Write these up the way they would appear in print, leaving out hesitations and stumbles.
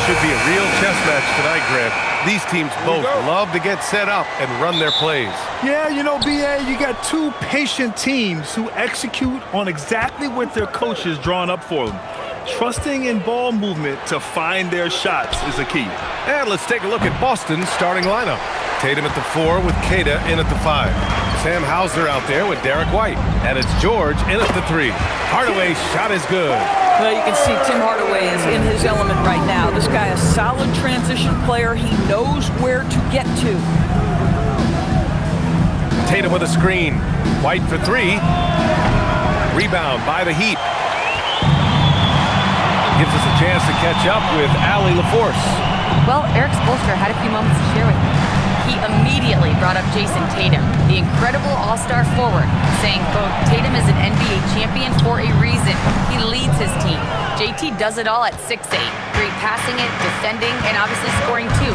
Should be a real chess match tonight, Grant. These teams both love to get set up and run their plays. Yeah, you know, B.A., you got two patient teams who execute on exactly what their coach has drawn up for them. Trusting in ball movement to find their shots is a key. And let's take a look at Boston's starting lineup. Tatum at the 4 with Kata in at the 5. Sam Hauser out there with Derek White. And it's George in at the 3. Hardaway's shot is good. Well, you can see Tim Hardaway is in his element right now. This guy is a solid transition player. He knows where to get to. Tatum with a screen. White for 3. Rebound by the Heat. Gives us a chance to catch up with Allie LaForce. Well, Eric Spoelstra had a few moments to share with me. He immediately brought up Jason Tatum, the incredible all-star forward, saying, quote, Tatum is an NBA champion for a reason. He leads his team. JT does it all at 6'8". Great passing it, defending, and obviously scoring too.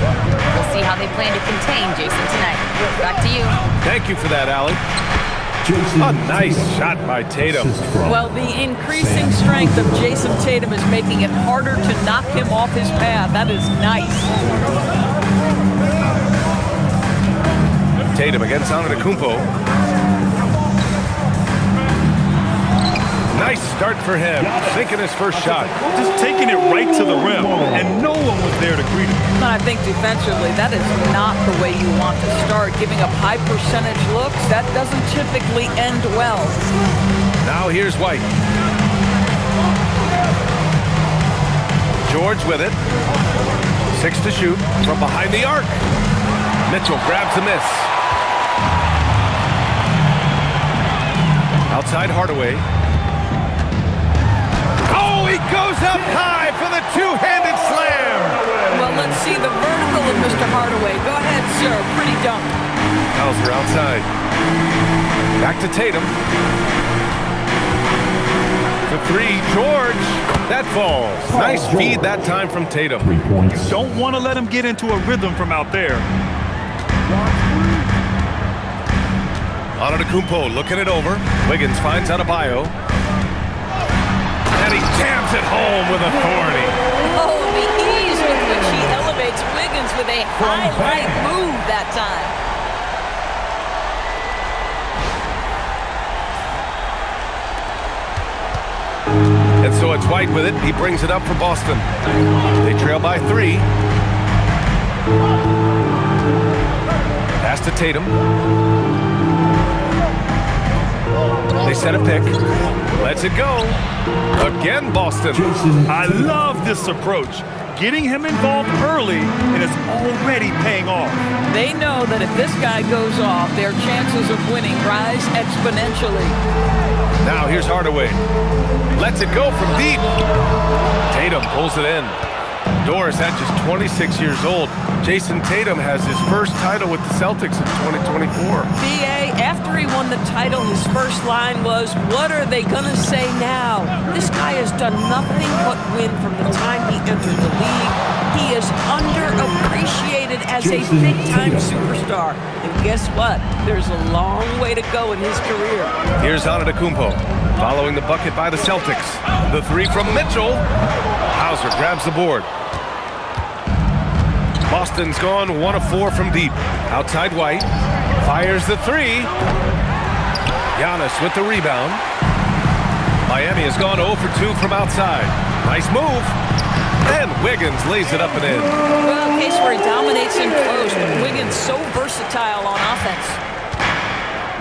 We'll see how they plan to contain Jason tonight. Back to you. Thank you for that, Allie. A nice shot by Tatum. Well, the increasing strength of Jason Tatum is making it harder to knock him off his path. That is nice. Tatum against Antetokounmpo. Nice start for him, sinking his first shot. Just taking it right to the rim, and no one was there to greet him. But I think defensively, that is not the way you want to start. Giving up high percentage looks, that doesn't typically end well. Now here's White. George with it. 6 to shoot from behind the arc. Mitchell grabs the miss. Outside Hardaway. Oh, he goes up high for the two-handed slam. Well, let's see the vertical of Mr. Hardaway. Go ahead, sir. Pretty dunk. Hauser outside. Back to Tatum. For 3, George. That falls. Nice feed that time from Tatum. You don't want to let him get into a rhythm from out there. Antetokounmpo looking it over. Wiggins finds Adebayo. And he jams it home with authority. Oh, the ease with which he elevates Wiggins with a highlight move that time. And so it's White with it. He brings it up for Boston. They trail by 3. Pass to Tatum. They set a pick. Lets it go. Again, Boston. I love this approach. Getting him involved early, and it's already paying off. They know that if this guy goes off, their chances of winning rise exponentially. Now here's Hardaway. Lets it go from deep. Tatum pulls it in. Doris at just 26 years old. Jason Tatum has his first title with the Celtics in 2024. B.A., after he won the title, his first line was, what are they going to say now? This guy has done nothing but win from the time he entered the league. He is underappreciated as a big-time superstar. And guess what? There's a long way to go in his career. Here's Antetokounmpo, following the bucket by the Celtics. The 3 from Mitchell. Hauser grabs the board. Boston's gone 1 of 4 from deep. Outside White. Fires the 3. Giannis with the rebound. Miami has gone 0 for 2 from outside. Nice move. And Wiggins lays it up and in. Well, a case where he dominates in close, but Wiggins so versatile on offense.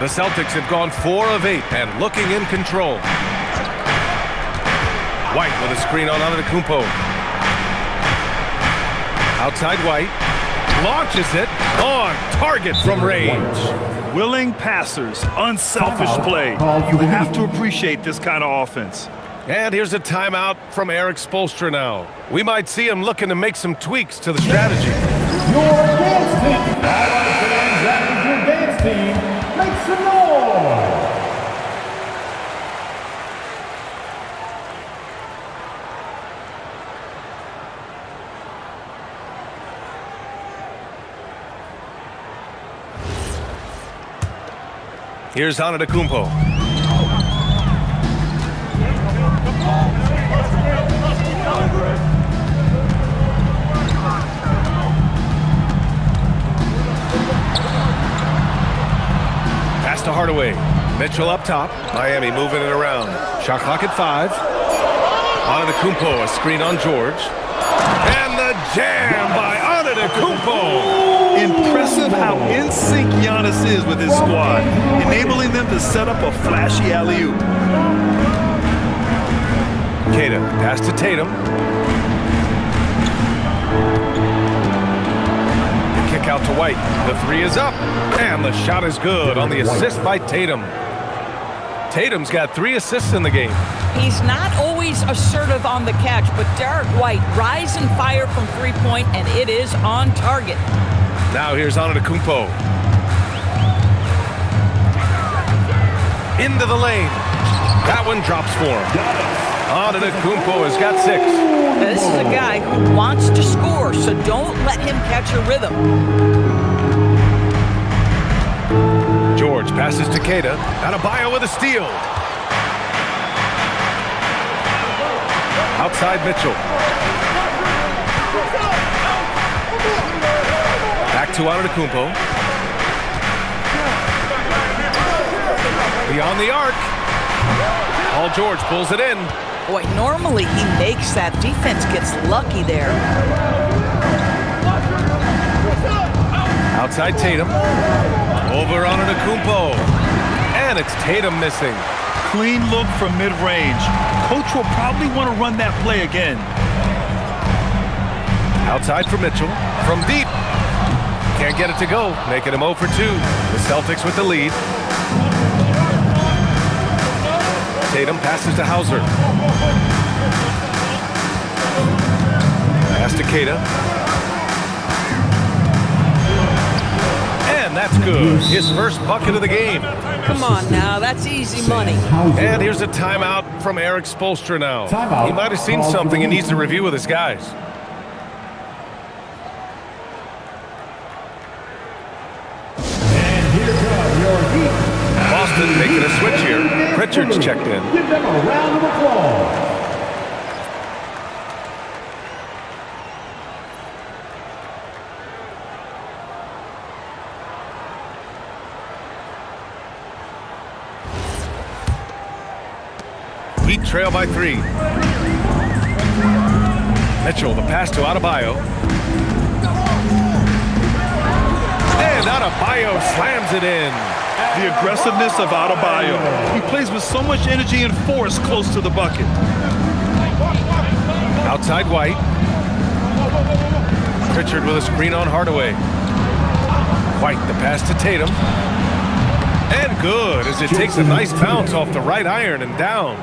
The Celtics have gone 4 of 8 and looking in control. White with a screen on Antetokounmpo. Outside White. Launches it on target from range. Willing passers, unselfish play. You have to appreciate this kind of offense. And here's a timeout from Eric Spoelstra now. We might see him looking to make some tweaks to the strategy. Your dance team. All right, fans, that is your dance team. Make some noise. Here's Antetokounmpo. Hardaway. Mitchell up top. Miami moving it around. Shot clock at 5. Antetokounmpo, a screen on George. And the jam by Antetokounmpo. Impressive how in sync Giannis is with his squad, enabling them to set up a flashy alley-oop. Queta, pass to Tatum. The kick out to White. The 3 is up. And the shot is good on the assist by Tatum. Tatum's got 3 assists in the game. He's not always assertive on the catch, but Derek White rise and fire from three-point, and it is on target. Now here's Antetokounmpo. Into the lane. That one drops for him. Antetokounmpo has got 6. This is a guy who wants to score, so don't let him catch a rhythm. George passes to Queta. Adebayo with a steal. Outside Mitchell. Back to Antetokounmpo. Beyond the arc. Paul George pulls it in. Boy, normally he makes that. Defense gets lucky there. Outside Tatum. Over Antetokounmpo. And it's Tatum missing. Clean look from mid-range. Coach will probably want to run that play again. Outside for Mitchell. From deep. Can't get it to go. Making him 0 for 2. The Celtics with the lead. Tatum passes to Hauser. Pass to Queta. And that's good. His first bucket of the game. Come on now, that's easy money. And here's a timeout from Eric Spoelstra now. He might have seen something and needs to review with his guys. And here come your Heat. Boston making a switch here. Pritchard's checked in. Give them a round of applause. Heat trail by 3. Mitchell, the pass to Adebayo. And Adebayo slams it in. The aggressiveness of Adebayo. He plays with so much energy and force close to the bucket. Outside White. Pritchard with a screen on Hardaway. White, the pass to Tatum. And good as it takes a nice bounce off the right iron and down.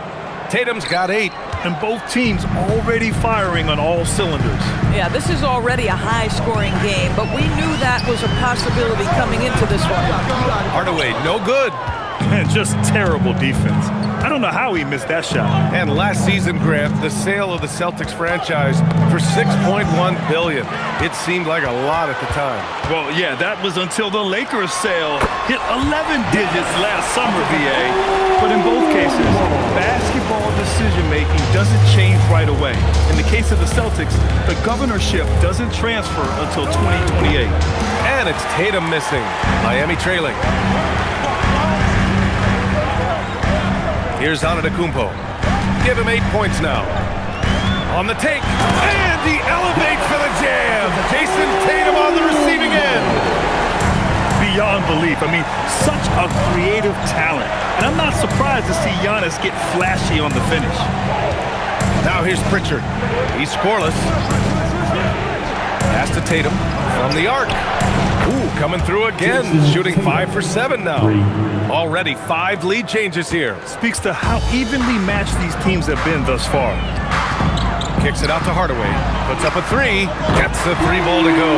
Tatum's got 8. And both teams already firing on all cylinders. Yeah, this is already a high-scoring game, but we knew that was a possibility coming into this one. Hardaway, no good. And just terrible defense. I don't know how he missed that shot. And last season, Grant, the sale of the Celtics franchise for $6.1 billion. It seemed like a lot at the time. Well, yeah, that was until the Lakers sale hit 11 digits last summer, VA. But in both cases, basketball decision-making doesn't change right away. In the case of the Celtics, the governorship doesn't transfer until 2028. And it's Tatum missing. Miami trailing. Here's Antetokounmpo. Give him 8 points now. On the take. And he elevates for the jam. Jason Tatum on the receiving end. Beyond belief. I mean, such a creative talent. And I'm not surprised to see Giannis get flashy on the finish. Now here's Pritchard. He's scoreless. Pass to Tatum from the arc. Ooh, coming through again. Shooting 5 for 7 now. Already 5 lead changes here. Speaks to how evenly matched these teams have been thus far. Kicks it out to Hardaway. Puts up a 3. Gets the 3-ball to go.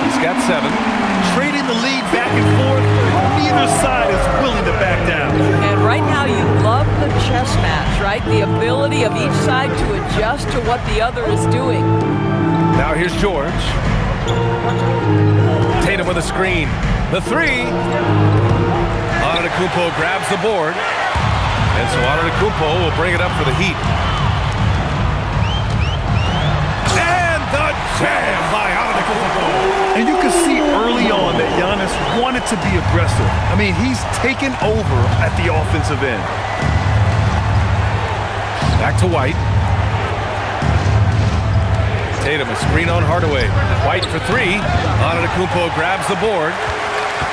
He's got 7. Trading the lead back and forth. Neither side is willing to back down. And right now you love the chess match, right? The ability of each side to adjust to what the other is doing. Now here's George. Tatum with a screen. The 3. Antetokounmpo grabs the board. And so Antetokounmpo will bring it up for the Heat. And the jam by Antetokounmpo. And you can see early on that Giannis wanted to be aggressive. I mean, he's taken over at the offensive end. Back to White. Tatum, a screen on Hardaway. White for three. Antetokounmpo grabs the board.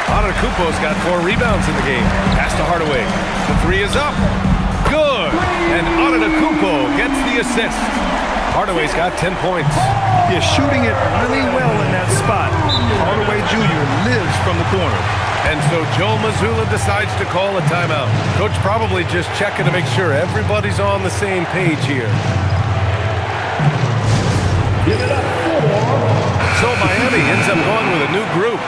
Antetokounmpo's got 4 rebounds in the game. Pass to Hardaway. The three is up. Good. And Antetokounmpo gets the assist. Hardaway's got 10 points. He's shooting it really well in that spot. Hardaway Jr. lives from the corner. And so Joe Mazzulla decides to call a timeout. Coach probably just checking to make sure everybody's on the same page here. Give it up for... So Miami ends up going with a new group.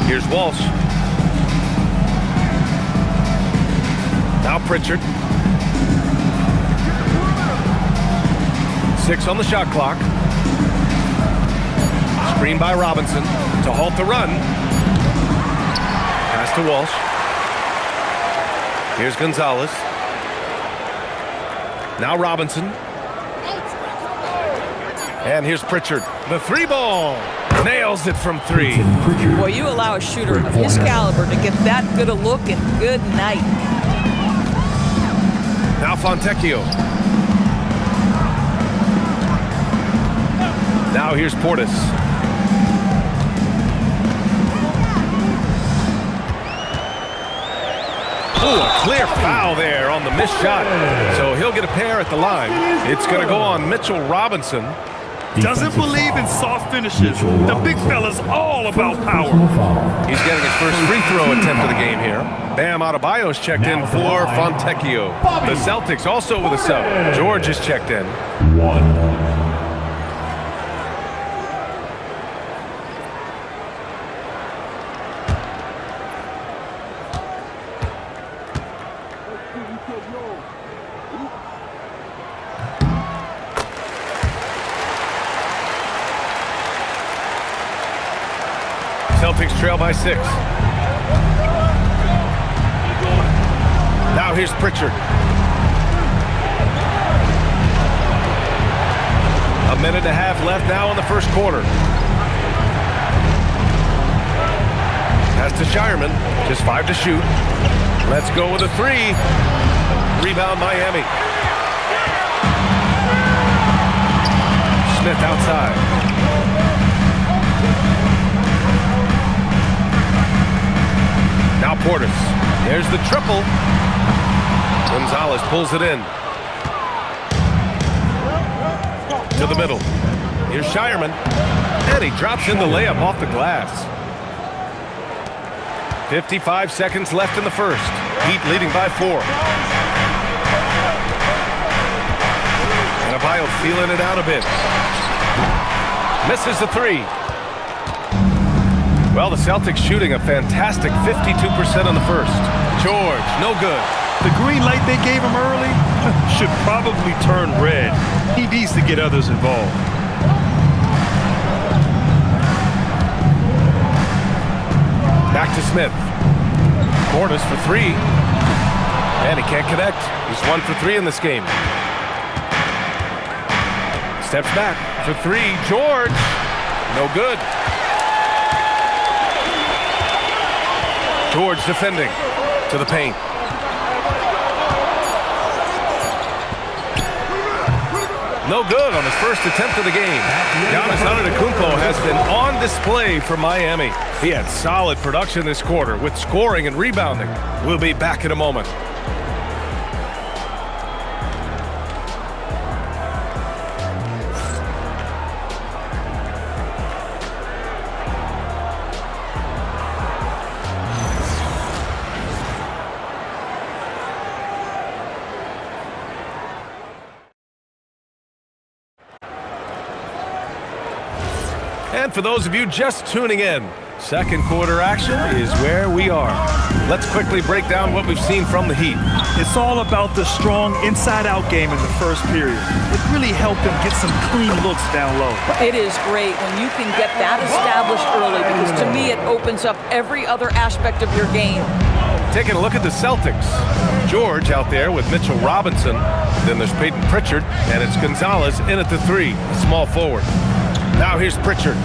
Here's Walsh. Now Pritchard. 6 on the shot clock. Screen by Robinson to halt the run. Pass to Walsh. Here's Gonzalez. Now Robinson. And here's Pritchard. The 3-ball. Nails it from 3. Boy, you allow a shooter of his caliber to get that good a look, and good night. Now Fontecchio. Now here's Portis. Oh, a clear foul there on the missed shot. So he'll get a pair at the line. It's going to go on Mitchell Robinson. Doesn't believe in soft finishes. The big fella's all about power. He's getting his first free throw attempt of the game here. Bam Adebayo's checked in for Fontecchio. The Celtics also with a sub. George is checked in. 1. Celtics trail by 6. Now here's Pritchard. A minute and a half left now in the first quarter. Pass to Shireman. Just 5 to shoot. Let's go with a 3. Rebound Miami. Smith outside. Now Portis. There's the triple. Gonzalez pulls it in. To the middle. Here's Shireman. And he drops in the layup off the glass. 55 seconds left in the first. Heat leading by 4. Adebayo feeling it out a bit. Misses the 3. Well, the Celtics shooting a fantastic 52% on the first. George, no good. The green light they gave him early should probably turn red. He needs to get others involved. Back to Smith. Portis for 3. And he can't connect. He's 1 for 3 in this game. Steps back for 3. George, no good. George defending to the paint. No good on his first attempt of the game. Giannis Antetokounmpo has been on display for Miami. He had solid production this quarter with scoring and rebounding. We'll be back in a moment. And for those of you just tuning in, Second quarter action is where we are. Let's quickly break down what we've seen from the Heat. It's all about the strong inside-out game in the first period. It really helped them get some clean looks down low. It is great when you can get that established early because to me it opens up every other aspect of your game. Taking a look at the Celtics. George out there with Mitchell Robinson. Then there's Peyton Pritchard, and it's Gonzalez in at the 3, small forward. Now here's Pritchard.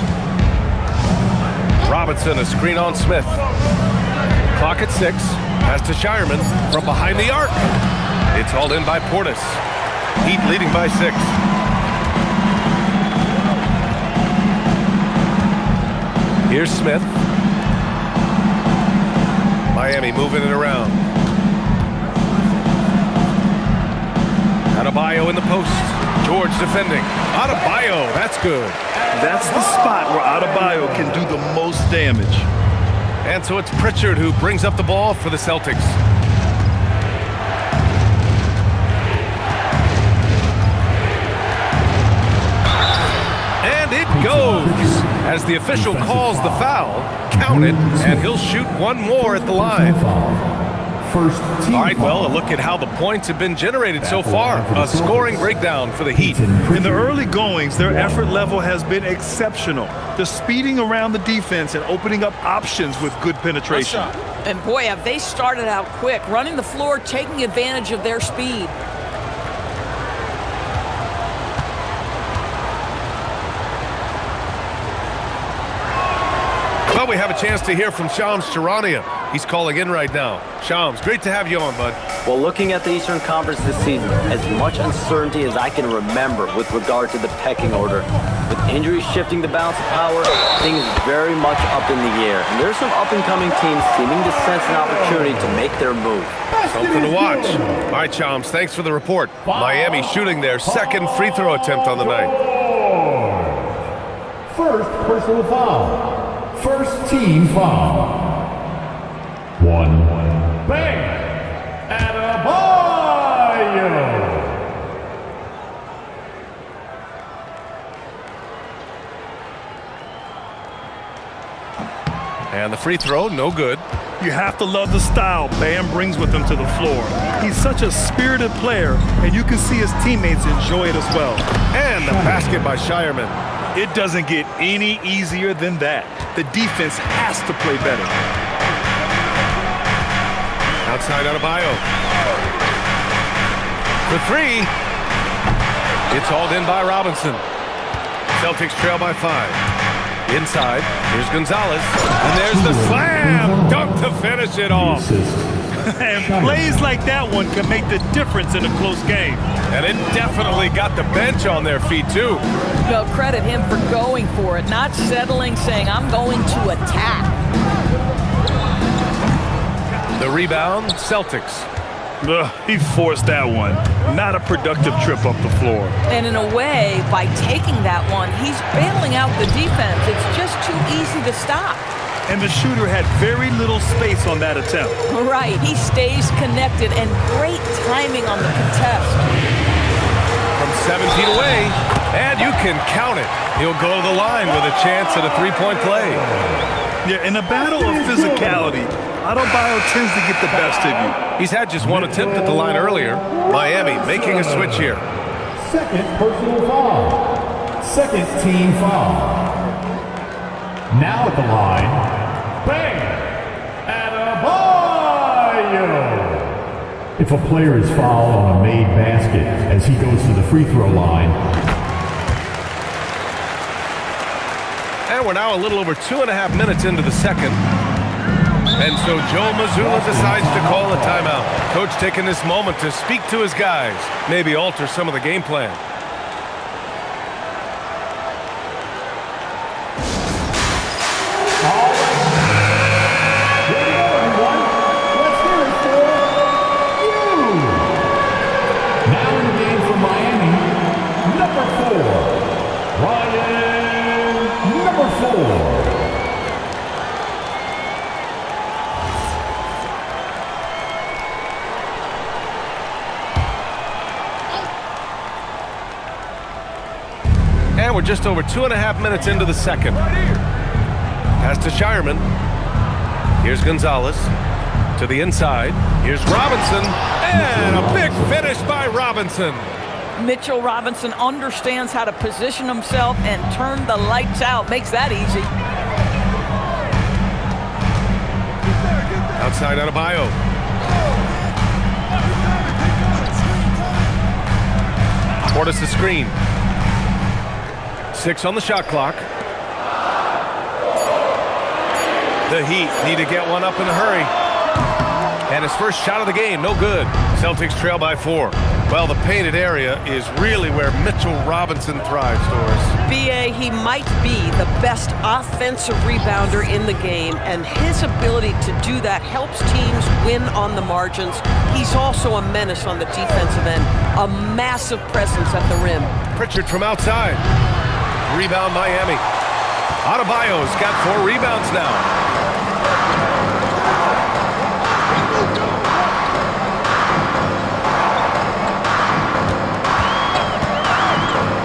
Robinson, a screen on Smith. Clock at 6. Pass to Shireman from behind the arc. It's hauled in by Portis. Heat leading by 6. Here's Smith. Miami moving it around. Adebayo in the post. George defending. Adebayo, that's good. That's the spot where Adebayo can do the most damage. And so it's Pritchard who brings up the ball for the Celtics. And it goes. As the official calls the foul, count it, and he'll shoot one more at the line. All right, well, a look at how the points have been generated so far. A scoring breakdown for the Heat. In the early goings, their effort level has been exceptional. They're speeding around the defense and opening up options with good penetration. And boy, have they started out quick, running the floor, taking advantage of their speed. Well, we have a chance to hear from Shams Charania. He's calling in right now. Shams, great to have you on, bud. Well, looking at the Eastern Conference this season, as much uncertainty as I can remember with regard to the pecking order. With injuries shifting the balance of power, things very much up in the air. And there's some up-and-coming teams seeming to sense an opportunity to make their move. Something to watch. All right, Shams, thanks for the report. Miami shooting their second free throw attempt on the night. First personal foul. First team foul. 1. Bang! Adebayo! And the free throw, no good. You have to love the style Bam brings with him to the floor. He's such a spirited player, and you can see his teammates enjoy it as well. And the basket by Shireman. It doesn't get any easier than that. The defense has to play better. Outside Adebayo. For 3. It's hauled in by Robinson. Celtics trail by 5. Inside, here's Gonzalez. And there's the slam! Dunk to finish it off. And plays like that one can make the difference in a close game. And it definitely got the bench on their feet, too. No, credit him for going for it, not settling, saying, I'm going to attack. The rebound, Celtics. He forced that one. Not a productive trip up the floor. And in a way, by taking that one, he's bailing out the defense. It's just too easy to stop. And the shooter had very little space on that attempt. Right, he stays connected and great timing on the contest. From 7 feet away, and you can count it. He'll go to the line with a chance at a three-point play. Yeah, in a battle of physicality, Adebayo tends to get the best of you. He's had just one attempt at the line earlier. Miami making a switch here. Second personal foul. Second team foul. Now at the line, bang! Adebayo! If a player is fouled on a made basket as he goes to the free throw line. And we're now a little over 2.5 minutes into the second. And so Joe Mazzulla decides to call a timeout. Coach taking this moment to speak to his guys, maybe alter some of the game plan. And we're just over 2.5 minutes into the second. Pass to Shireman. Here's Gonzalez to the inside. Here's Robinson, and a big finish by Robinson. Mitchell Robinson understands how to position himself and turn the lights out. Makes that easy. Outside Adebayo. Portis the screen. 6 on the shot clock. The Heat need to get one up in a hurry. And his first shot of the game, no good. Celtics trail by 4. Well, the painted area is really where Mitchell Robinson thrives, Doris. B.A., he might be the best offensive rebounder in the game, and his ability to do that helps teams win on the margins. He's also a menace on the defensive end, a massive presence at the rim. Pritchard from outside. Rebound Miami. Adebayo's got 4 rebounds now.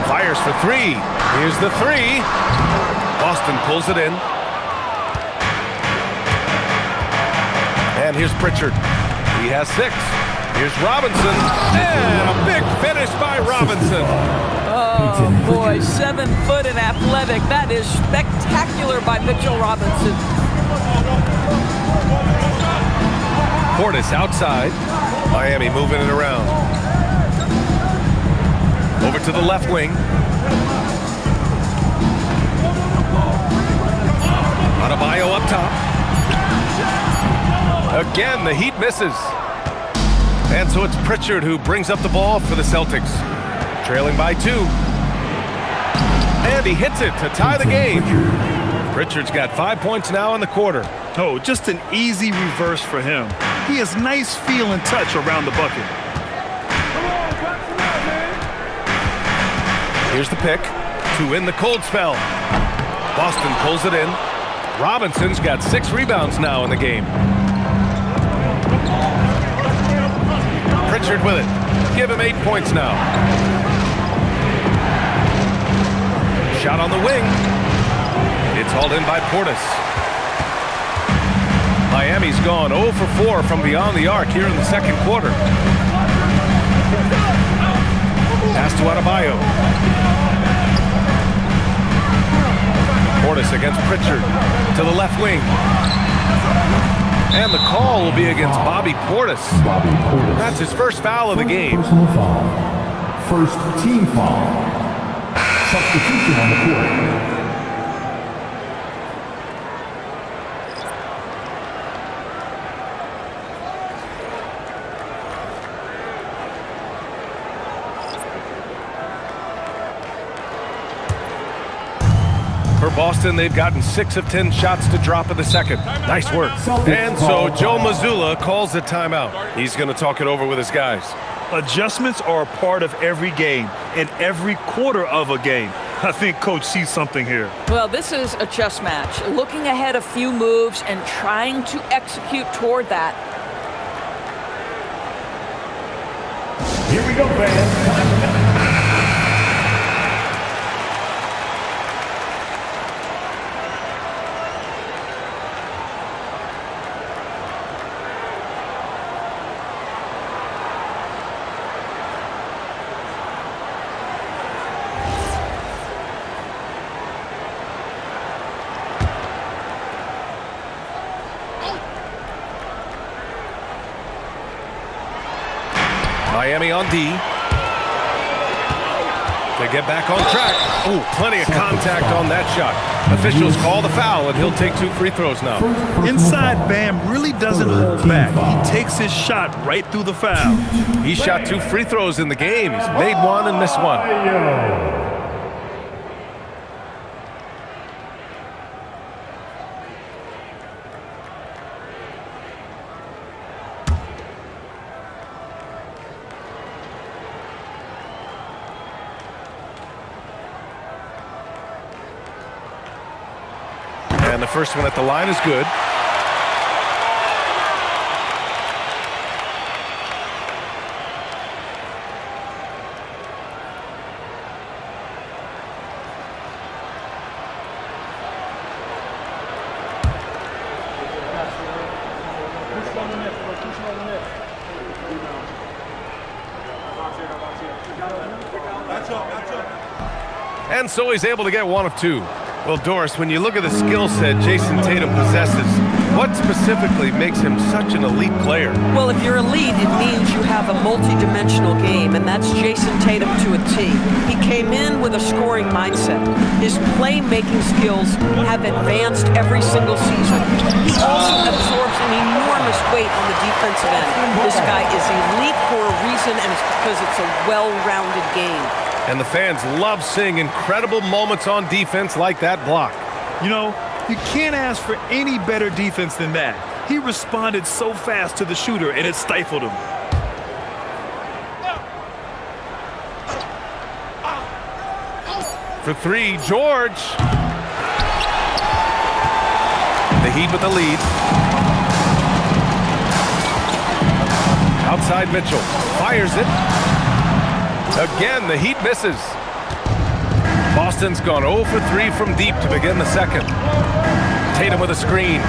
Fires for 3. Here's the 3. Boston pulls it in. And here's Pritchard. He has 6. Here's Robinson. And a big finish by Robinson. Oh, boy, 7 foot and athletic. That is spectacular by Mitchell Robinson. Portis outside. Miami moving it around. Over to the left wing. Adebayo up top. Again, the Heat misses. And so it's Pritchard who brings up the ball for the Celtics. Trailing by 2. And he hits it to tie the game. Pritchard's got 5 points now in the quarter. Oh, just an easy reverse for him. He has nice feel and touch around the bucket. Here's the pick to win the cold spell. Boston pulls it in. Robinson's got 6 rebounds now in the game. Pritchard with it. Give him 8 points now. Shot on the wing. It's hauled in by Portis. Miami's gone 0 for 4 from beyond the arc here in the second quarter. Pass to Adebayo. Portis against Pritchard to the left wing. And the call will be against Bobby Portis. That's his first foul of the game. Personal foul. First team foul. Substitution on the court. For Boston, they've gotten 6 of 10 shots to drop in the second. Nice work. And so Joe Mazzulla calls the timeout. He's going to talk it over with his guys. Adjustments are a part of every game and every quarter of a game. I think Coach sees something here. Well, this is a chess match. Looking ahead a few moves and trying to execute toward that. Here we go, fans. Miami on D. They get back on track. Ooh, plenty of contact on that shot. Officials call the foul, and he'll take 2 free throws now. Inside Bam really doesn't hold back. He takes his shot right through the foul. He shot 2 free throws in the game. He's made 1 and missed 1. And the first one at the line is good. And so he's able to get one of two. Well, Doris, when you look at the skill set Jason Tatum possesses, what specifically makes him such an elite player? Well, if you're elite, it means you have a multi-dimensional game, and that's Jason Tatum to a T. He came in with a scoring mindset. His playmaking skills have advanced every single season. He also absorbs an enormous weight on the defensive end. This guy is elite for a reason, and it's because it's a well-rounded game. And the fans love seeing incredible moments on defense like that block. You know, you can't ask for any better defense than that. He responded so fast to the shooter, and it stifled him. For three, George. The Heat with the lead. Outside Mitchell. Fires it. Again, the Heat misses. Boston's gone 0 for 3 from deep to begin the second. Tatum with a screen.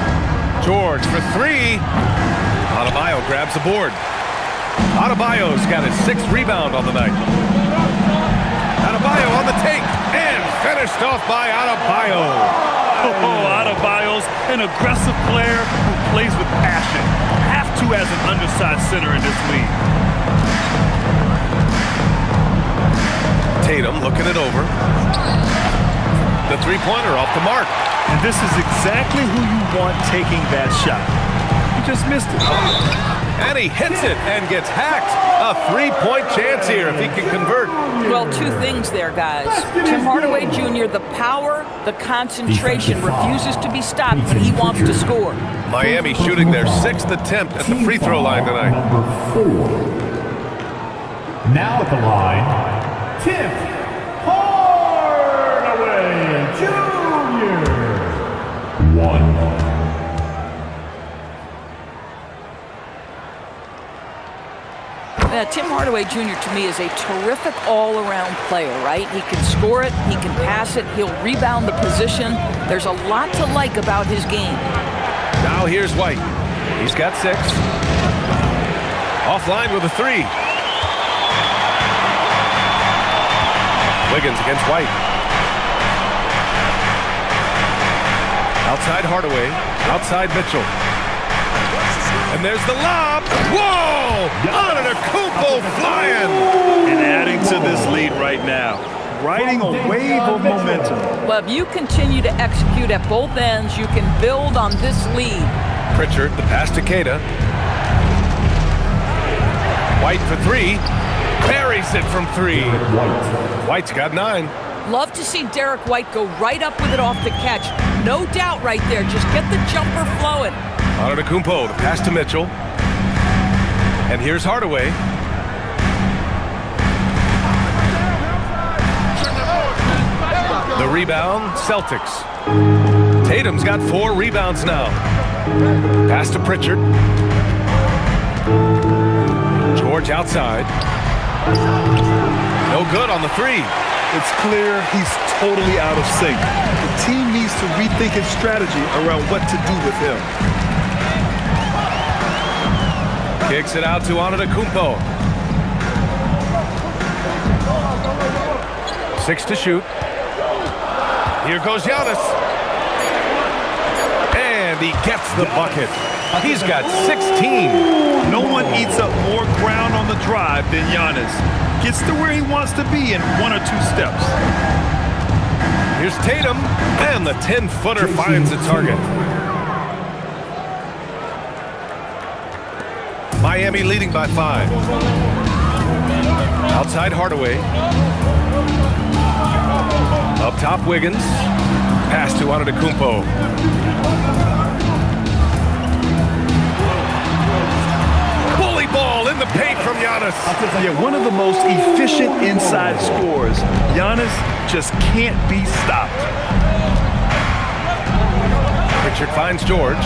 George for three. Adebayo grabs the board. Adebayo's got his 6th rebound on the night. Adebayo on the take and finished off by Adebayo. Oh, Adebayo's an aggressive player who plays with passion. Have to as an undersized center in this league. Tatum looking it over. The three-pointer off the mark. And this is exactly who you want taking that shot. He just missed it. And he hits it and gets hacked. A 3-point chance here if he can convert. Well, two things there, guys. Tim Hardaway Jr., the power, the concentration, refuses to be stopped, but he wants to score. Miami shooting their 6th attempt at the free throw line tonight. Number 4. Now at the line, Tim Hardaway Jr. 1. Tim Hardaway Jr. to me is a terrific all-around player, right? He can score it, he can pass it, he'll rebound the position. There's a lot to like about his game. Now here's White. He's got 6. Offline with a 3. Wiggins against White. Outside Hardaway. Outside Mitchell. And there's the lob. Whoa! Antetokounmpo flying. And adding to this lead right now. Riding a wave of momentum. Well, if you continue to execute at both ends, you can build on this lead. Pritchard, the pass to Queta. White for 3. Buries it from 3. White's got 9. Love to see Derek White go right up with it off the catch. No doubt right there. Just get the jumper flowing. Antetokounmpo, the pass to Mitchell. And here's Hardaway. The rebound, Celtics. Tatum's got 4 rebounds now. Pass to Pritchard. George outside. No good on the 3. It's clear he's totally out of sync. The team needs to rethink his strategy around what to do with him. Kicks it out to Antetokounmpo. 6 to shoot. Here goes Giannis. And he gets the bucket. He's got 16. No one eats up more ground on the drive than Giannis. Gets to where he wants to be in 1 or 2 steps. Here's Tatum, and the 10-footer finds the target. Miami leading by 5. Outside Hardaway. Up top Wiggins. Pass to Antetokounmpo. Bully ball in the paint from Giannis. Yeah, one of the most efficient inside scorers. Giannis just can't be stopped. Pritchard finds George.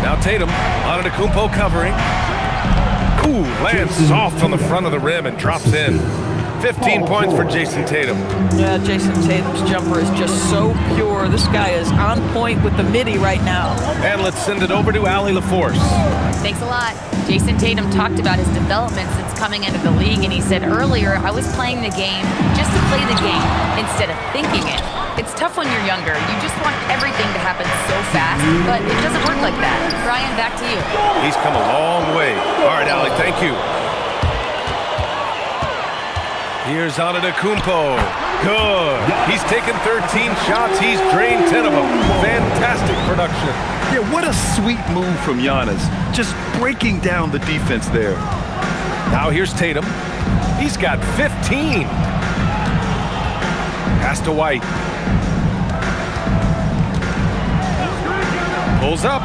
Now Tatum, Antetokounmpo covering. Ooh, lands soft on the front of the rim and drops in. 15 points for Jason Tatum. Yeah, Jason Tatum's jumper is just so pure. This guy is on point with the midi right now. And let's send it over to Allie LaForce. Thanks a lot. Jason Tatum talked about his development since coming into the league, and he said earlier, I was playing the game just to play the game instead of thinking it. It's tough when you're younger. You just want everything to happen so fast, but it doesn't work like that. Brian, back to you. He's come a long way. All right, Allie, thank you. Here's Antetokounmpo. Good. He's taken 13 shots. He's drained 10 of them. Fantastic production. Yeah, what a sweet move from Giannis. Just breaking down the defense there. Now here's Tatum. He's got 15. Pass to White. Pulls up.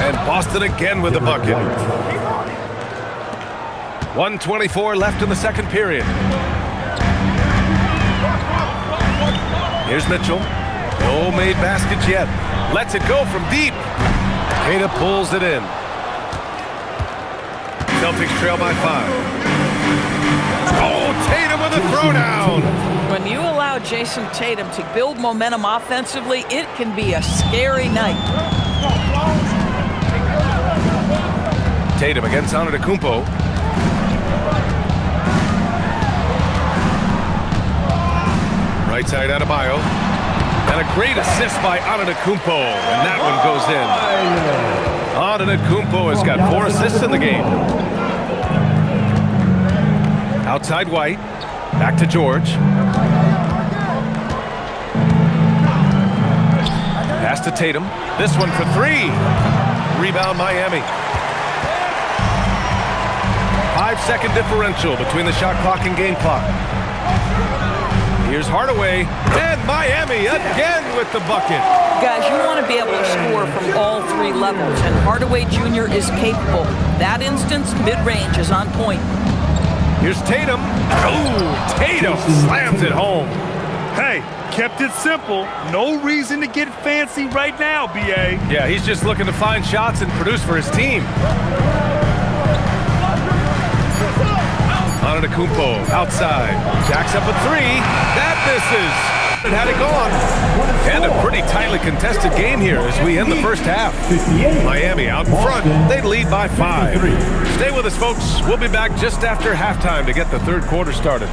And Boston again with the bucket. 1:24 left in the second period. Here's Mitchell. No made baskets yet. Lets it go from deep. Tatum pulls it in. Celtics trail by 5. Oh, Tatum with a throwdown. When you allow Jason Tatum to build momentum offensively, it can be a scary night. Tatum against Antetokounmpo. Right side Adebayo. And a great assist by Antetokounmpo. And that one goes in. Antetokounmpo has got 4 assists in the game. Outside White. Back to George. Pass to Tatum. This one for 3. Rebound Miami. 5-second differential between the shot clock and game clock. Here's Hardaway, and Miami again with the bucket. Guys, you want to be able to score from all 3 levels, and Hardaway Jr. is capable. That instance, mid-range is on point. Here's Tatum. Oh, Tatum slams it home. Hey, kept it simple. No reason to get fancy right now, B.A. Yeah, he's just looking to find shots and produce for his team. Antetokounmpo outside. Jacks up a 3. That misses. It had it gone. And a pretty tightly contested game here as we end the first half. Miami out in front. They lead by 5. Stay with us, folks. We'll be back just after halftime to get the third quarter started.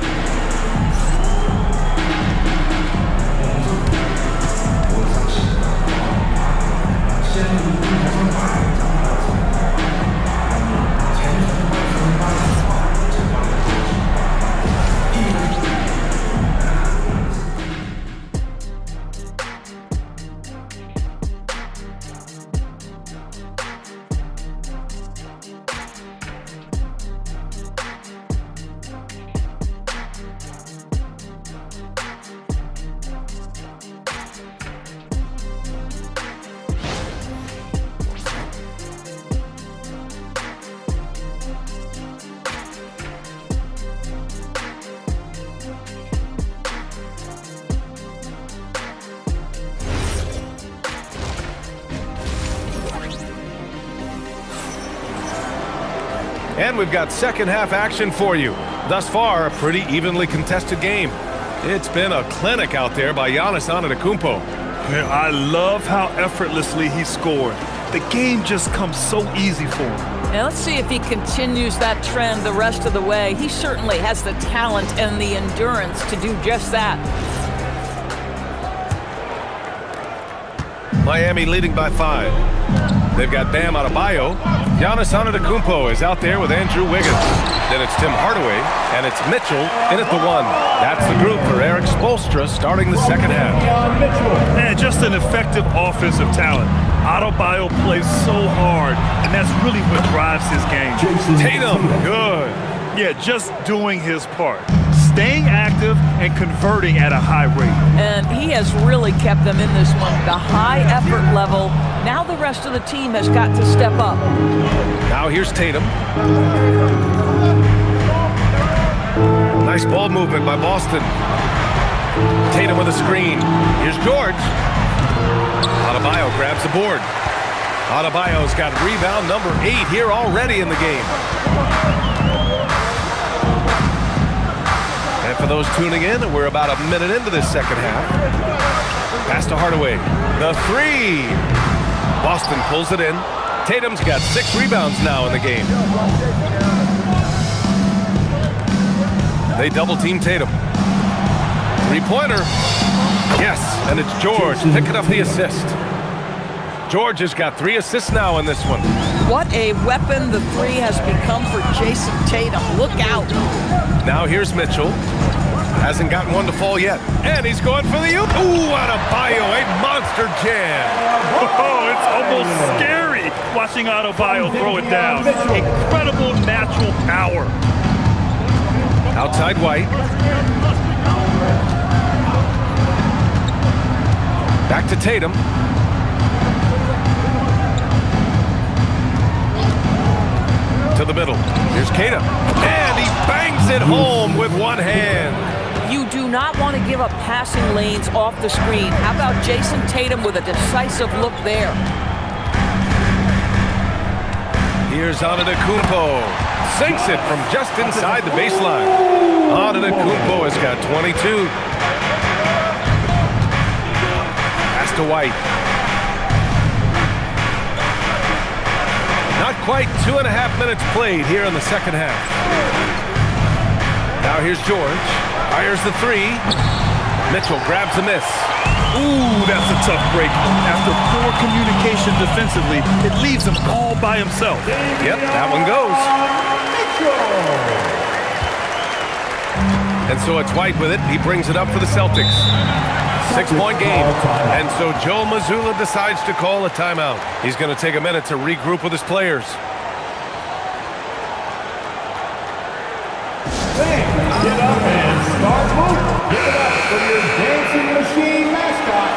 And we've got second half action for you. Thus far, a pretty evenly contested game. It's been a clinic out there by Giannis Antetokounmpo. Man, I love how effortlessly he scored. The game just comes so easy for him. Now let's see if he continues that trend the rest of the way. He certainly has the talent and the endurance to do just that. Miami leading by 5. They've got Bam Adebayo. Giannis Antetokounmpo is out there with Andrew Wiggins. Then it's Tim Hardaway, and it's Mitchell in at the 1. That's the group for Eric Spoelstra starting the second half. Man, just an effective offensive talent. Adebayo plays so hard, and that's really what drives his game. Tatum, good. Yeah, just doing his part. Staying active and converting at a high rate. And he has really kept them in this one. The high effort level. Now the rest of the team has got to step up. Now here's Tatum. Nice ball movement by Boston. Tatum with a screen. Here's George. Adebayo grabs the board. Adebayo's got rebound number 8 here already in the game. for those tuning in. We're about a minute into this second half. Pass to Hardaway. The three. Boston pulls it in. Tatum's got 6 rebounds now in the game. They double-team Tatum. Three-pointer. Yes, and it's George picking up the assist. George has got 3 assists now in this one. What a weapon the three has become for Jason Tatum. Look out. Now here's Mitchell. Hasn't gotten one to fall yet. And he's going for the oop. Ooh, Adebayo, a monster jam. Oh, it's almost scary watching Adebayo throw it down. Incredible natural power. Outside White. Back to Tatum. To the middle. Here's Tatum. And he bangs it home with one hand. You do not want to give up passing lanes off the screen. How about Jason Tatum with a decisive look there? Here's Antetokounmpo. Sinks it from just inside the baseline. Antetokounmpo has got 22. Pass to White. Not quite 2.5 minutes played here in the second half. Now here's George. Fires the three. Mitchell grabs a miss. Ooh, that's a tough break. After poor communication defensively, it leaves him all by himself. Yep, that one goes. And so it's White with it. He brings it up for the Celtics. 6-point game. And so Joe Mazzulla decides to call a timeout. He's going to take a minute to regroup with his players. Get up and start moving. Give it up for your dancing machine mascot,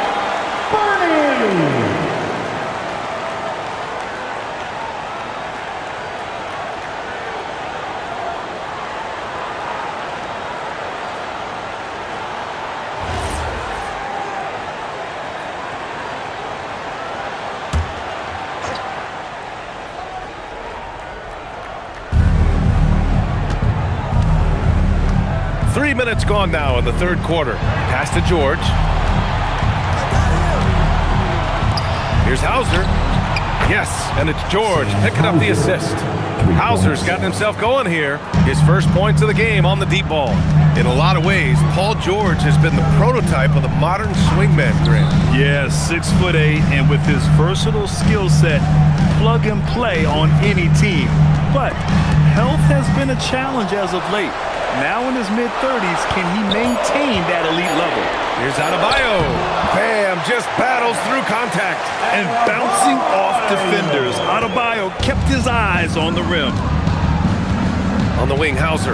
Bernie. 3 minutes gone now in the third quarter. Pass to George. Here's Hauser. Yes, and it's George picking up the assist. Hauser's gotten himself going here. His first points of the game on the deep ball. In a lot of ways, Paul George has been the prototype of the modern swingman, Grant. Yeah, 6'8", and with his versatile skill set, plug and play on any team. But health has been a challenge as of late. Now in his mid-30s, can he maintain that elite level? Here's Adebayo. Bam, just battles through contact. And bouncing off defenders, Adebayo kept his eyes on the rim. On the wing, Hauser.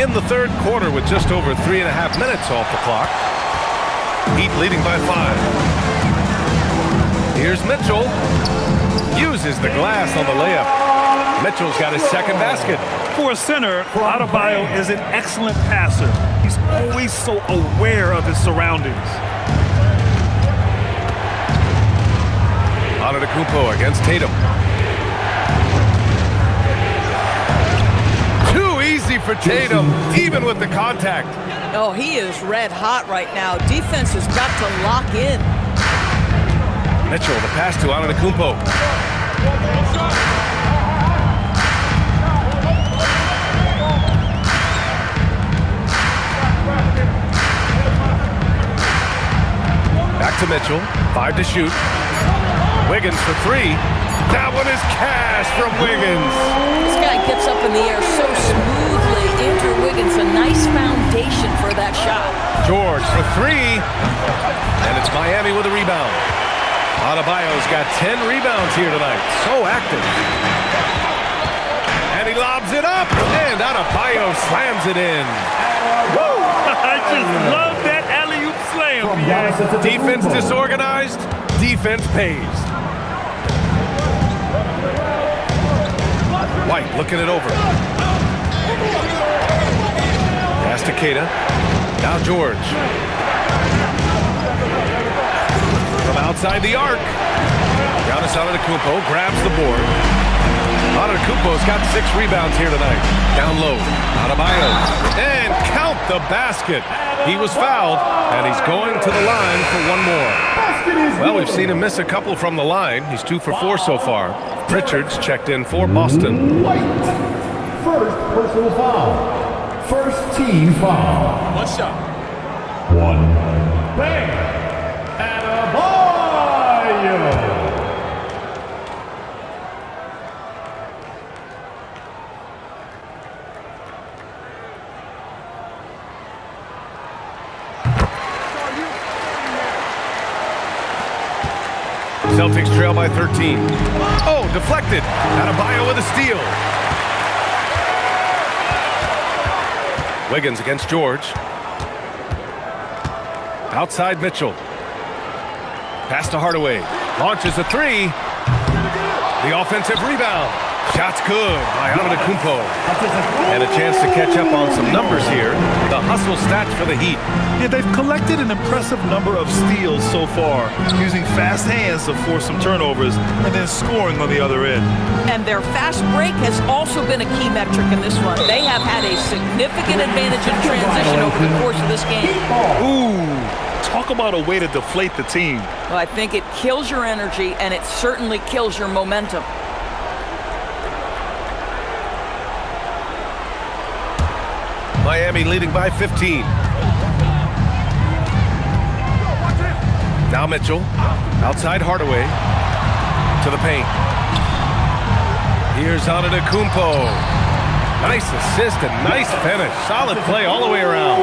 In the third quarter with just over 3.5 minutes off the clock. Heat leading by 5. Here's Mitchell. Uses the glass on the layup. Mitchell's got his second basket. For a center, Adebayo is an excellent passer. He's always so aware of his surroundings. Antetokounmpo against Tatum. Too easy for Tatum, even with the contact. Oh, he is red hot right now. Defense has got to lock in. Mitchell, the pass to Antetokounmpo. Back to Mitchell. 5 to shoot. Wiggins for 3. That one is cash from Wiggins. This guy gets up in the air so smoothly. Andrew Wiggins, a nice foundation for that shot. George for 3. And it's Miami with a rebound. Adebayo's got 10 rebounds here tonight. So active. And he lobs it up. And Adebayo slams it in. Woo! I just love that alley-oop slam. Defense disorganized. Defense pays. White looking it over. Pass to Keita. Now George. From outside the arc. Giannis Antetokounmpo grabs the board. Antetokounmpo's got 6 rebounds here tonight. Down low, Adebayo, and count the basket. He was fouled, and he's going to the line for one more. Well, we've seen him miss a couple from the line. He's 2 for 4 so far. Pritchard's checked in for Boston. White. First personal foul. First team foul. One shot. One. Bang. Adebayo. Celtics trail by 13. Oh, deflected. Adebayo with a steal. Wiggins against George. Outside Mitchell. Pass to Hardaway. Launches a 3. The offensive rebound. Shot's good by Antetokounmpo. And a chance to catch up on some numbers here. The hustle stats for the Heat. Yeah, they've collected an impressive number of steals so far, using fast hands to force some turnovers and then scoring on the other end. And their fast break has also been a key metric in this one. They have had a significant advantage in transition over the course of this game. Ooh, talk about a way to deflate the team. Well, I think it kills your energy, and it certainly kills your momentum. Miami leading by 15. Now Mitchell, outside Hardaway, to the paint. Here's Antetokounmpo. Nice assist and nice finish. Solid play all the way around.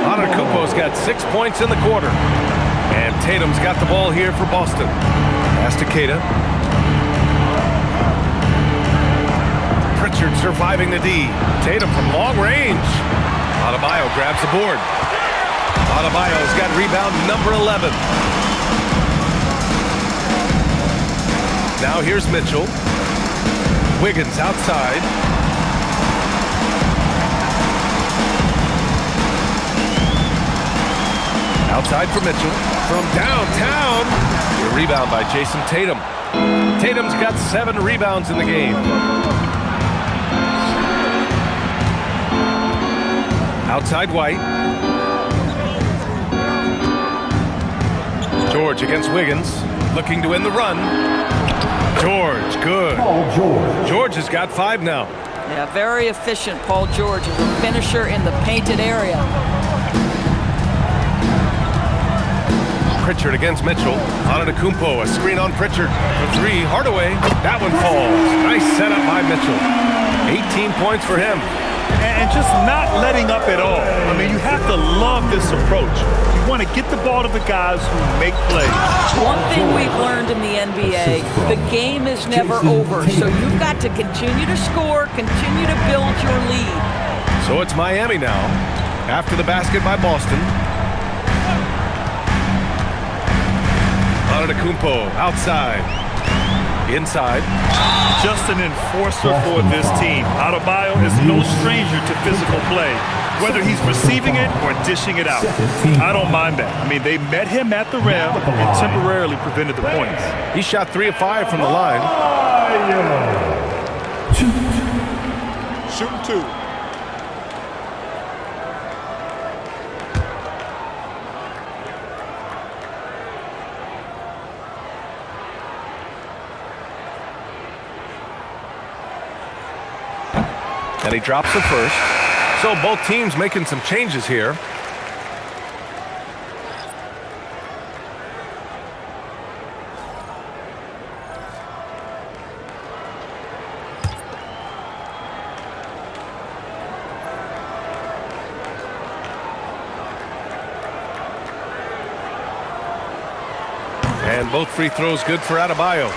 Antetokounmpo's got 6 points in the quarter. And Tatum's got the ball here for Boston. Pass to Keita. Pritchard surviving the D. Tatum from long range. Adebayo grabs the board. Adebayo's got rebound number 11. Now here's Mitchell. Wiggins outside. Outside for Mitchell. From downtown. The rebound by Jason Tatum. Tatum's got 7 rebounds in the game. Outside White. George against Wiggins. Looking to win the run. George, good. George has got 5 now. Yeah, very efficient. Paul George is a finisher in the painted area. Pritchard against Mitchell. Antetokounmpo, a screen on Pritchard for 3. Hardaway, that one falls. Nice setup by Mitchell. 18 points for him. And just not letting up at all. I mean, you have to love this approach. You want to get the ball to the guys who make plays. One thing we've learned in the NBA, the game is never over. So you've got to continue to score, continue to build your lead. So it's Miami now. After the basket by Boston. Antetokounmpo outside. Inside. Just an enforcer for this team. Adebayo is no stranger to physical play, whether he's receiving it or dishing it out. I don't mind that. I mean, they met him at the rim and temporarily prevented the points. He shot 3 of 5 from the line. Shooting 2. And he drops the first. So both teams making some changes here. And both free throws good for Adebayo.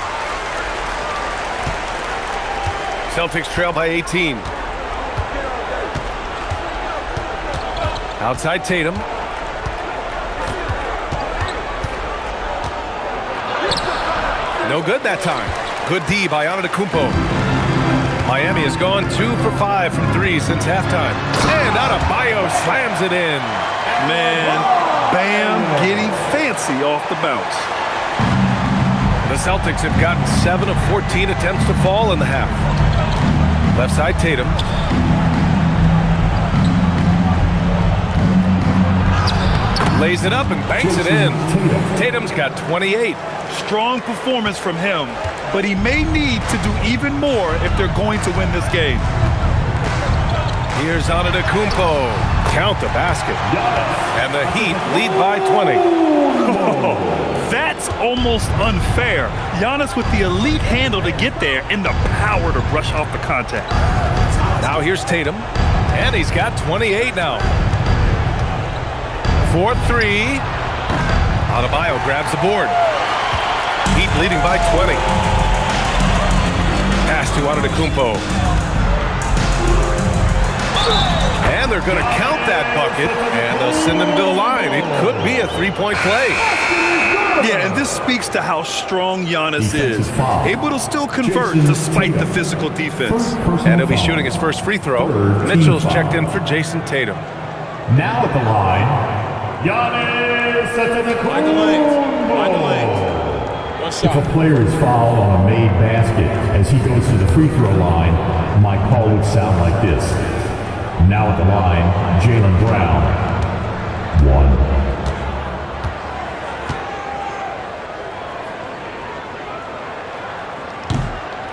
Celtics trail by 18. Outside Tatum. No good that time. Good D by Antetokounmpo. Miami has gone 2 for 5 from 3 since halftime. And Adebayo slams it in. Man, Bam getting fancy off the bounce. The The Celtics have gotten 7 of 14 attempts to fall in the half. Left side, Tatum. Lays it up and banks it in. Tatum's got 28. Strong performance from him, but he may need to do even more if they're going to win this game. Here's Antetokounmpo. Count the basket. And the Heat lead by 20. That's almost unfair. Giannis with the elite handle to get there and the power to brush off the contact. Now here's Tatum, and he's got 28 now. 4-3. Adebayo grabs the board. Heat leading by 20. Pass to Antetokounmpo. And they're going to count that bucket, and they'll send him to the line. It could be a three-point play. Yeah, and this speaks to how strong Giannis is. Able to still convert despite the physical defense. And he'll be shooting his first free throw. Mitchell's checked in for Jason Tatum. Now at the line, Giannis Antetokounmpo. If a player is fouled on a made basket as he goes to the free throw line, my call would sound like this. Now at the line, Jaylen Brown. 1.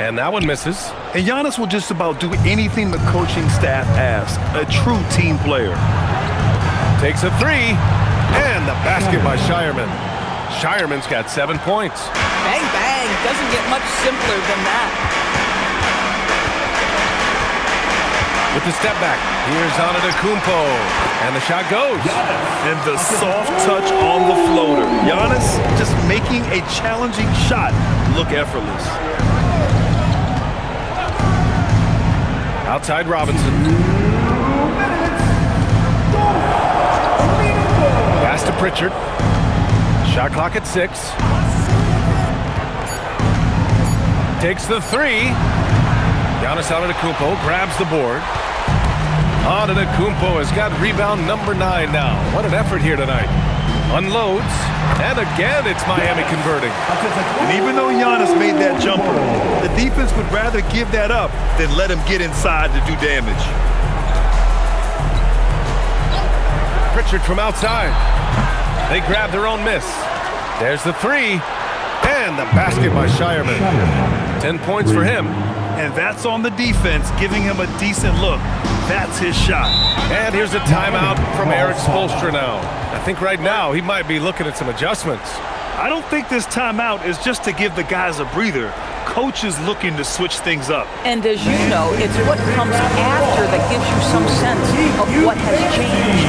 And that one misses. And Giannis will just about do anything the coaching staff asks. A true team player. Takes a three. And the basket by Shireman. Shireman's got 7 points. Bang, bang. Doesn't get much simpler than that. With the step back, here's Antetokounmpo. And the shot goes. And the soft touch on the floater. Giannis just making a challenging shot look effortless. Outside Robinson. Pass to Pritchard. Shot clock at 6. Takes the three. Giannis Antetokounmpo grabs the board. Antetokounmpo has got rebound number 9 now. What an effort here tonight. Unloads. And again, it's Miami converting. And even though Giannis made that jumper, the defense would rather give that up than let him get inside to do damage. Pritchard from outside. They grab their own miss. There's the three. And the basket by Shireman. 10 points for him. And that's on the defense, giving him a decent look. That's his shot. And here's a timeout from Eric Spoelstra now. I think right now he might be looking at some adjustments. I don't think this timeout is just to give the guys a breather. Coach is looking to switch things up. And as you know, it's what comes after that gives you some sense of what has changed.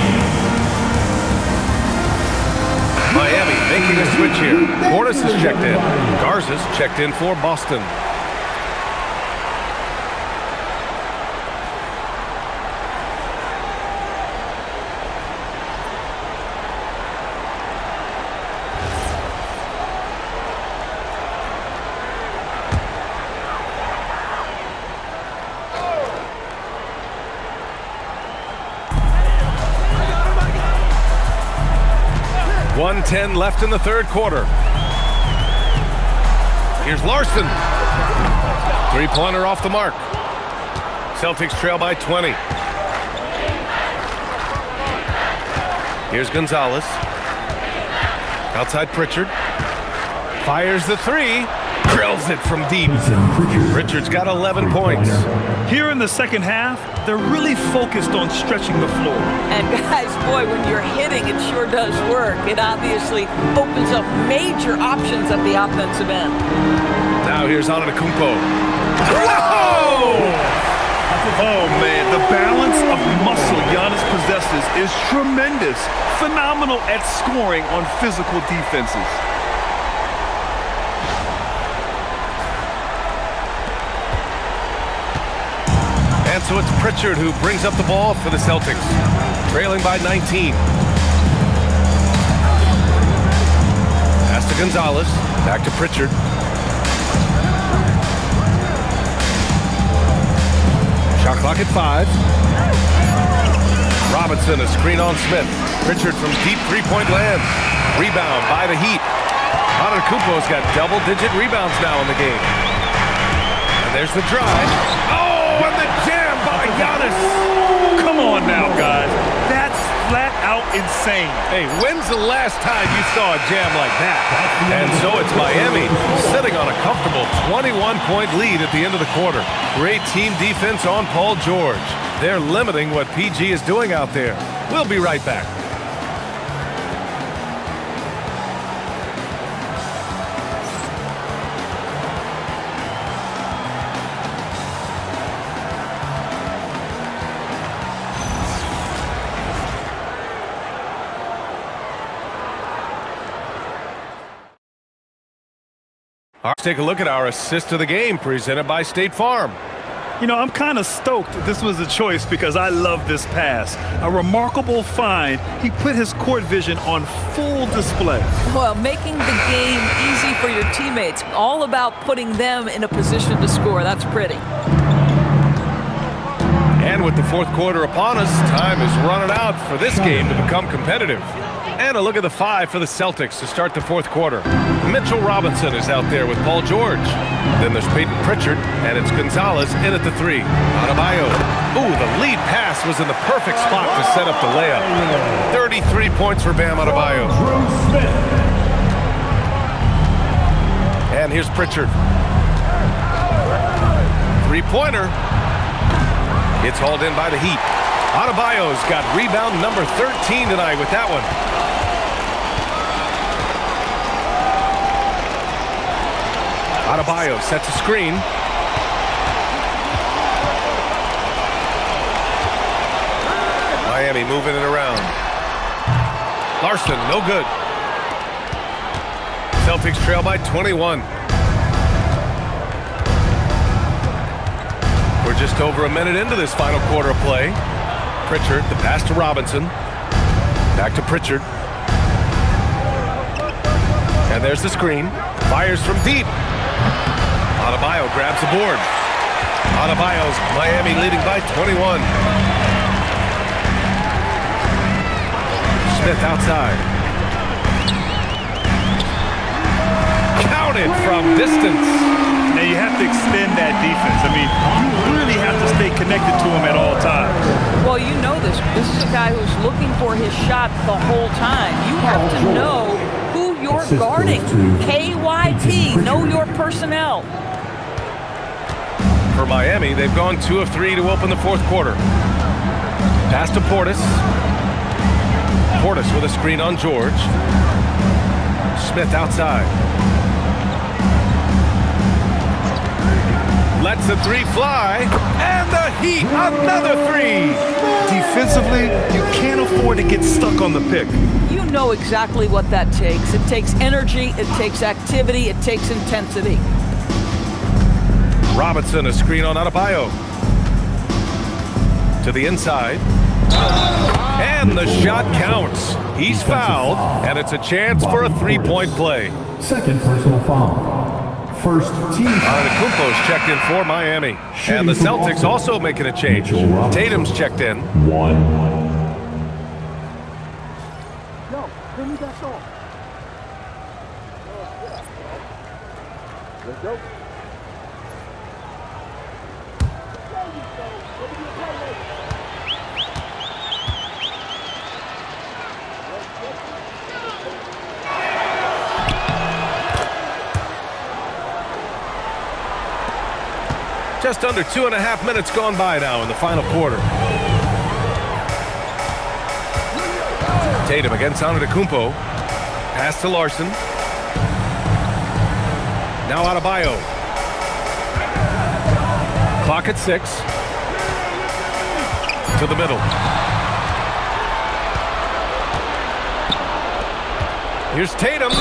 Miami making a switch here. Portis is checked in. Garza's checked in for Boston. .10 left in the third quarter. Here's Larson. Three-pointer off the mark. Celtics trail by 20. Here's Gonzalez. Outside Pritchard. Fires the three. Drills it from deep. Pritchard's got 11 points. Here in the second half, they're really focused on stretching the floor. And guys, boy, when you're hitting, it sure does work. It obviously opens up major options at the offensive end. Now here's Antetokounmpo. Whoa! Oh, man, the balance of muscle Giannis possesses is tremendous. Phenomenal at scoring on physical defenses. And so it's Pritchard who brings up the ball for the Celtics, trailing by 19. Pass to Gonzalez, back to Pritchard. Shot clock at 5. Robinson, a screen on Smith. Pritchard from deep three-point land. Rebound by the Heat. Antetokounmpo's got double-digit rebounds now in the game. And there's the drive. Oh, and the jam by Giannis. Come on now, guys. That's flat out insane. Hey, when's the last time you saw a jam like that? And so it's Miami sitting on a comfortable 21-point lead at the end of the quarter. Great team defense on Paul George. They're limiting what PG is doing out there. We'll be right back. Let's take a look at our assist of the game presented by State Farm. You know, I'm kind of stoked this was a choice because I love this pass. A remarkable find. He put his court vision on full display. Well, making the game easy for your teammates. All about putting them in a position to score. That's pretty. And with the fourth quarter upon us, time is running out for this game to become competitive. And a look at the 5 for the Celtics to start the fourth quarter. Mitchell Robinson is out there with Paul George. Then there's Peyton Pritchard, and it's Gonzalez in at the 3. Adebayo. Ooh, the lead pass was in the perfect spot to set up the layup. 33 points for Bam Adebayo. And here's Pritchard. Three-pointer. It's hauled in by the Heat. Adebayo's got rebound number 13 tonight with that one. Adebayo sets a screen. Miami moving it around. Larson, no good. Celtics trail by 21. We're just over a minute into this final quarter of play. Pritchard, the pass to Robinson. Back to Pritchard. And there's the screen. Fires from deep. Adebayo grabs the board. Adebayo's Miami leading by 21. Smith outside. Counted from distance. Now you have to extend that defense. I mean, you really have to stay connected to him at all times. Well, you know this. This is a guy who's looking for his shot the whole time. You have to know who you're guarding. KYP, know your personnel. For Miami, they've gone 2 of 3 to open the fourth quarter. Pass to Portis. Portis with a screen on George. Smith outside. Lets the 3 fly. And the Heat, another 3. Defensively, you can't afford to get stuck on the pick. You know exactly what that takes. It takes energy, it takes activity, it takes intensity. Robinson, a screen on Adebayo. To the inside. And the shot counts. He's fouled, and it's a chance for a 3-point play. Second personal foul. First team. Antetokounmpo's checked in for Miami. And the Celtics also making a change. Tatum's checked in. 1. Just under 2.5 minutes gone by now in the final quarter. Tatum against Antetokounmpo. Pass to Larson. Now Adebayo. Clock at 6. To the middle. Here's Tatum.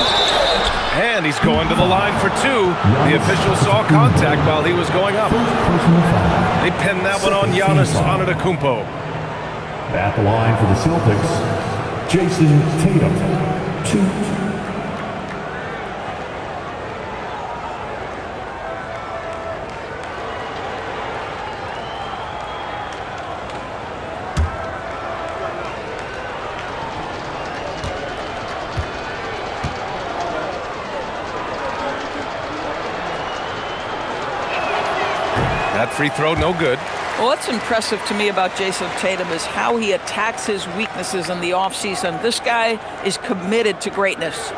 And he's going to the line for 2. The official saw contact while he was going up. They pinned that one on Giannis Antetokounmpo. At the line for the Celtics, Jason Tatum. 2. That free throw, no good. Well, what's impressive to me about Jason Tatum is how he attacks his weaknesses in the offseason. This guy is committed to greatness.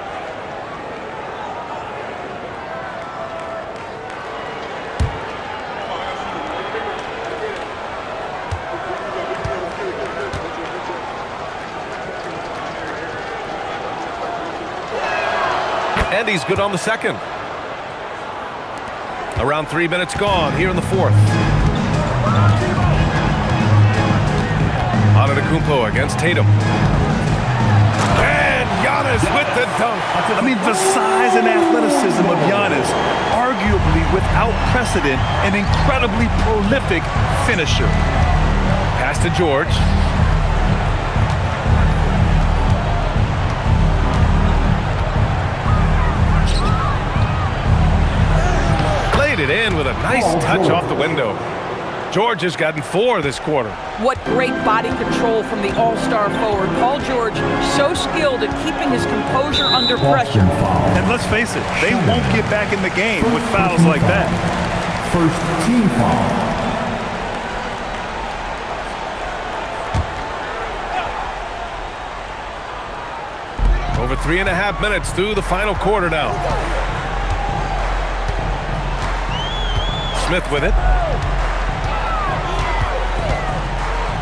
And he's good on the second. Around 3 minutes gone here in the fourth. Antetokounmpo against Tatum. And Giannis with the dunk. I mean, the size and athleticism of Giannis, arguably without precedent, an incredibly prolific finisher. Pass to George. Laid it in with a nice touch off the window. George has gotten 4 this quarter. What great body control from the all-star forward. Paul George, so skilled at keeping his composure under pressure. And let's face it, they won't get back in the game with fouls like that. First team foul. Over 3.5 minutes through the final quarter now. Smith with it.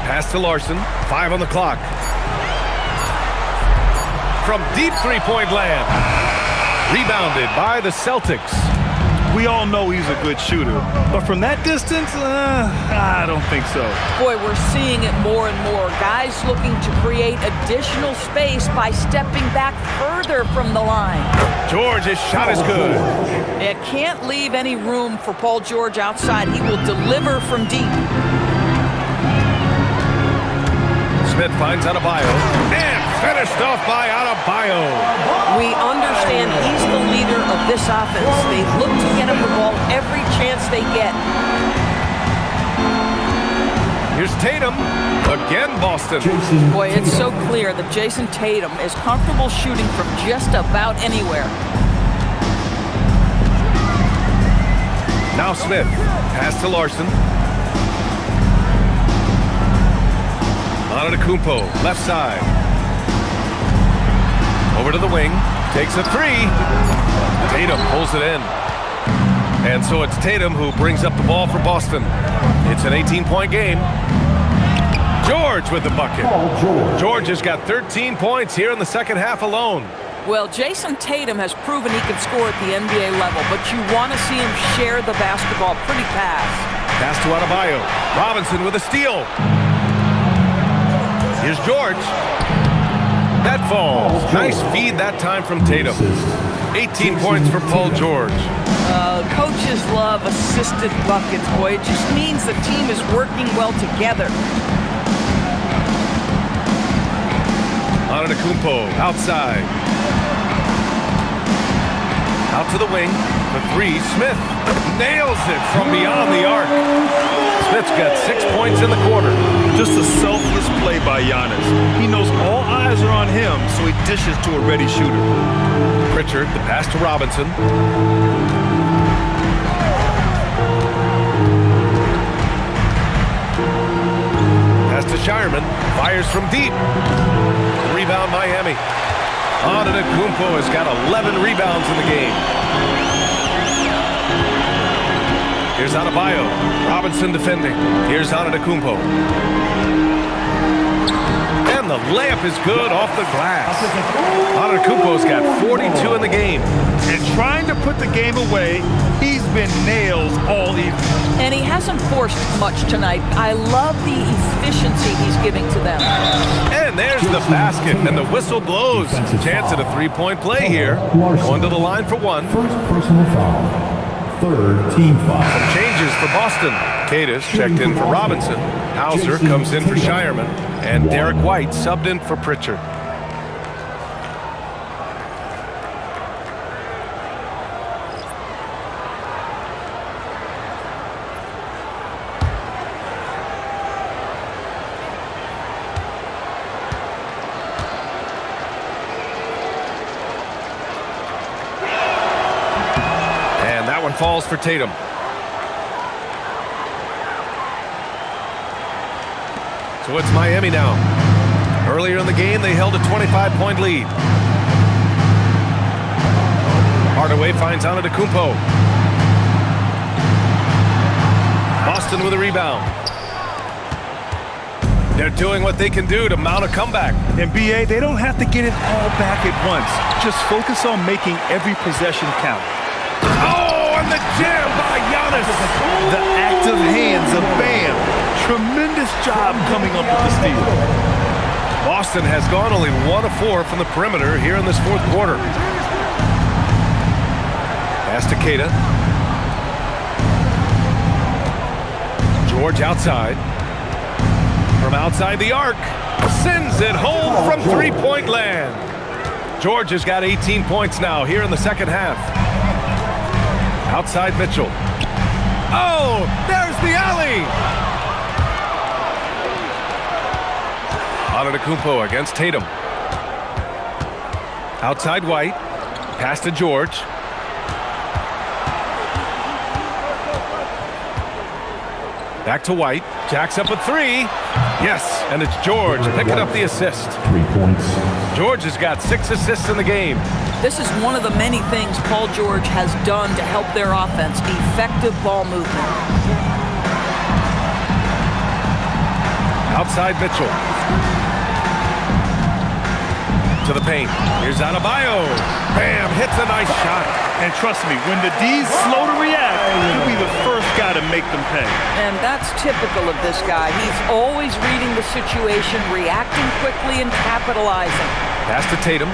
Pass to Larson. 5 on the clock. From deep three-point land. Rebounded by the Celtics. We all know he's a good shooter, but from that distance, I don't think so. Boy, we're seeing it more and more. Guys looking to create additional space by stepping back further from the line. George's shot is good. It can't leave any room for Paul George outside. He will deliver from deep. Smith finds Adebayo and finished off by Adebayo. We understand he's the leader of this offense. They look to get him the ball every chance they get. Here's Tatum. Again, Boston. Boy, it's so clear that Jason Tatum is comfortable shooting from just about anywhere. Now Smith. Pass to Larson. Antetokounmpo, left side. Over to the wing. Takes a 3. Tatum pulls it in. And so it's Tatum who brings up the ball for Boston. It's an 18-point game. George with the bucket. George has got 13 points here in the second half alone. Well, Jason Tatum has proven he can score at the NBA level, but you want to see him share the basketball pretty fast. Pass to Adebayo. Robinson with a steal. Here's George. That falls. Nice feed that time from Tatum. 18 points for Paul George. Coaches love assisted buckets, boy. It just means the team is working well together. Antetokounmpo outside. Out to the wing. The 3. Smith nails it from beyond the arc. Smith's got 6 points in the quarter. Just a selfless play by Giannis. He knows all eyes are on him, so he dishes to a ready shooter. Pritchard, the pass to Robinson. Pass to Shireman. Fires from deep. Rebound Miami. Antetokounmpo has got 11 rebounds in the game. Here's Adebayo. Robinson defending. Here's Antetokounmpo. And the layup is good off the glass. Antetokounmpo's got 42 in the game. And trying to put the game away, he's been nails all evening. And he hasn't forced much tonight. I love the efficiency he's giving to them. And there's the basket, and the whistle blows. Chance at a three-point play here. Going to the line for 1. First personal foul. Third team foul. Some changes for Boston. Cadis checked in for Robinson. Hauser comes in for Shireman. And Derek White subbed in for Pritchard. Falls for Tatum. So it's Miami now. Earlier in the game, they held a 25-point lead. Hardaway finds Antetokounmpo. Boston with a rebound. They're doing what they can do to mount a comeback. And BA, they don't have to get it all back at once. Just focus on making every possession count. Oh, and the jam by Giannis. The active hands of Bam. Tremendous job coming up with the steal. Boston has gone only 1 of 4 from the perimeter here in this fourth quarter. Pass to Keita. George outside. From outside the arc. Sends it home from three-point land. George has got 18 points now here in the second half. Outside Mitchell. Oh, there's the alley. Antetokounmpo against Tatum. Outside White. Pass to George. Back to White. Jacks up a three. Yes, and it's George picking up the assist. 3 points. George has got 6 assists in the game. This is one of the many things Paul George has done to help their offense. Effective ball movement. Outside Mitchell. To the paint. Here's Adebayo. Bam, hits a nice shot. And trust me, when the D's slow to react, he'll be the first guy to make them pay. And that's typical of this guy. He's always reading the situation, reacting quickly, and capitalizing. Pass to Tatum.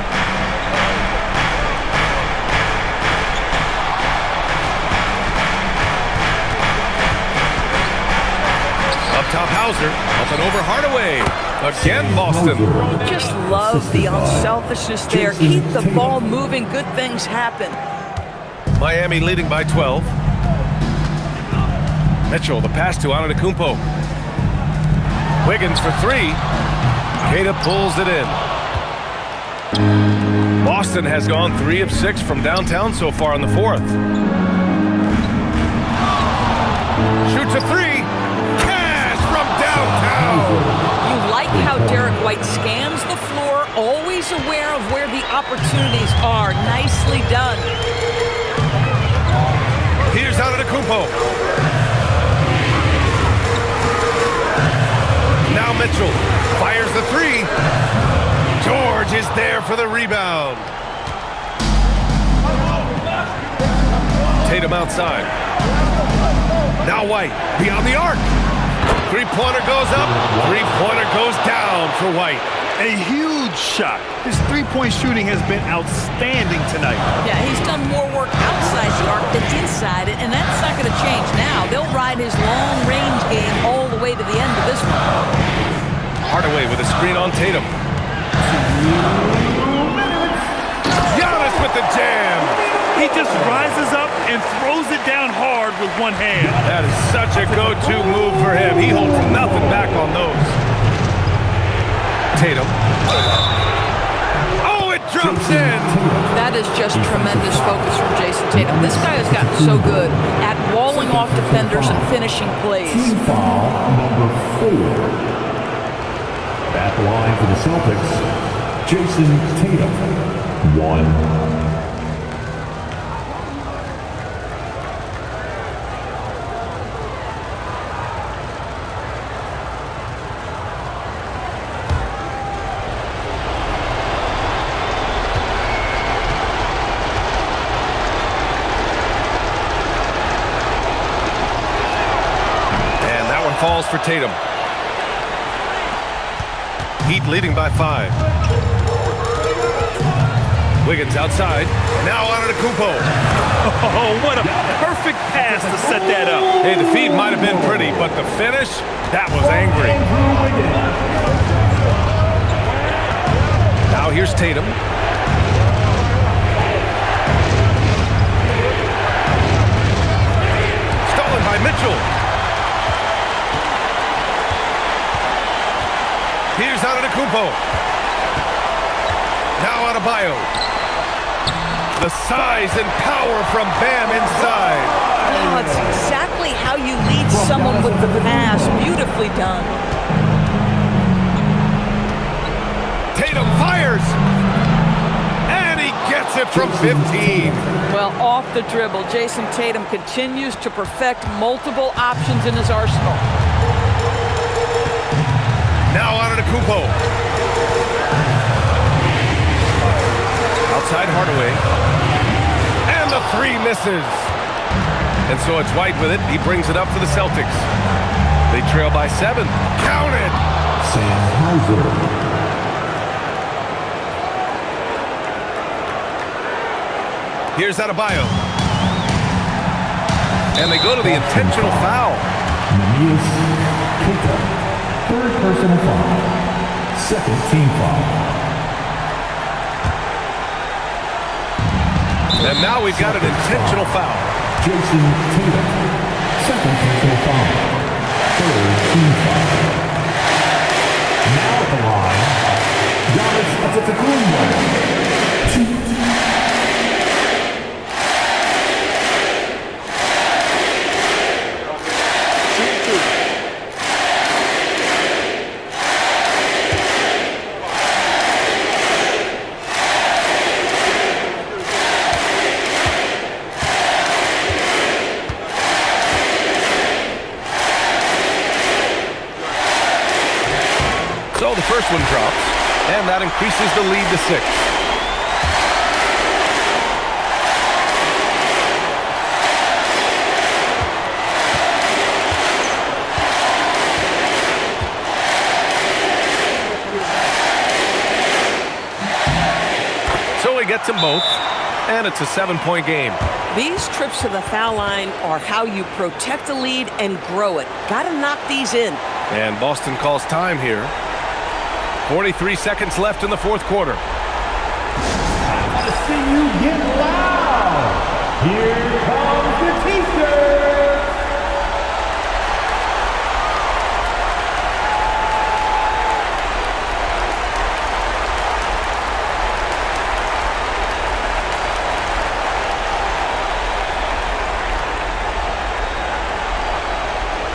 Up top, Hauser. Up and over Hardaway. Again, Boston. Just love the unselfishness there. Keep the ball moving. Good things happen. Miami leading by 12. Mitchell, the pass to Antetokounmpo. Wiggins for 3. Keita pulls it in. Boston has gone 3 of 6 from downtown so far in the fourth. Shoots a 3. Cash from downtown. You like how Derek White scans the floor, always aware of where the opportunities are. Nicely done. Here's Antetokounmpo. Now Mitchell fires the 3. George is there for the rebound. Tatum outside. Now White beyond the arc. Three-pointer goes up. Three-pointer goes down for White. A huge shot. His three-point shooting has been outstanding tonight. Yeah, he's done more work outside the arc than inside it, and that's not going to change now. They'll ride his long-range game all the way to the end of this one. Hardaway with a screen on Tatum. Giannis with the jam. He just rises up and throws it down hard with one hand. That is such a go-to move for him. He holds nothing back on those. Tatum. Oh, it drops in. That is just tremendous focus from Jason Tatum. This guy has gotten so good at walling off defenders and finishing plays. Team foul number 4. At the line for the Celtics, Jason Tatum. 1. Falls for Tatum. Heat leading by 5. Wiggins outside. Now Antetokounmpo. Oh, what a perfect pass to set that up. Hey, the feed might have been pretty, but the finish, that was angry. Now here's Tatum. Stolen by Mitchell. Here's Antetokounmpo. Now Adebayo. The size and power from Bam inside. Oh, it's exactly how you lead someone with the pass. Beautifully done. it from 15. Well, off the dribble, Jason Tatum continues to perfect multiple options in his arsenal. Now on to Kupo. Outside Hardaway. And the three misses. And so it's White with it. He brings it up for the Celtics. They trail by 7. Counted. Sam Hauser. Here's Adebayo. And they go to the intentional foul. Namias Keita. Third personal foul. Second team foul. And now we've got an intentional foul. Jason Tatum. Second personal foul. Third team foul. Now at the line, Giannis Antetokounmpo. So the first one drops, and that increases the lead to 6. So he gets them both, and it's a 7-point game. These trips to the foul line are how you protect the lead and grow it. Got to knock these in. And Boston calls time here. 43 seconds left in the fourth quarter. I want to see you get loud. Here comes the T-shirt.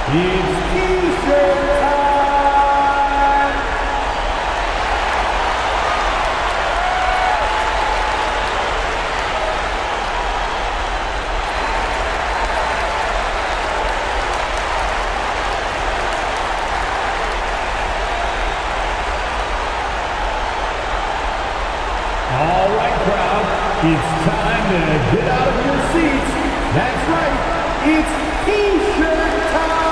It's T-shirt time. All right, crowd, it's time to get out of your seats. That's right, it's T-shirt time.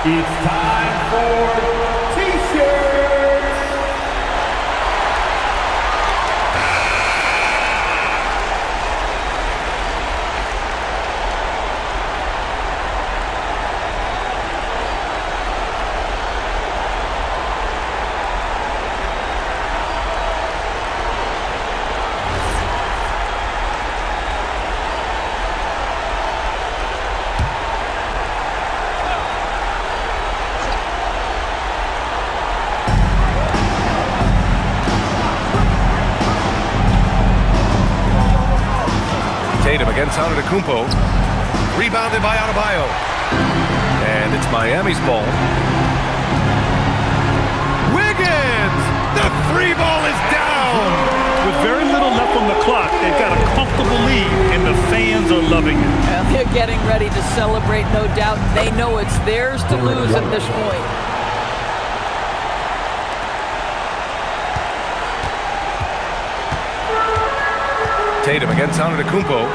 It's time for T-shirts. Tatum against Antetokounmpo. Rebounded by Adebayo. And it's Miami's ball. Wiggins! The three ball is down! With very little left on the clock, they've got a comfortable lead, and the fans are loving it. Well, they're getting ready to celebrate, no doubt. They know it's theirs to lose at this point. Tatum against Antetokounmpo.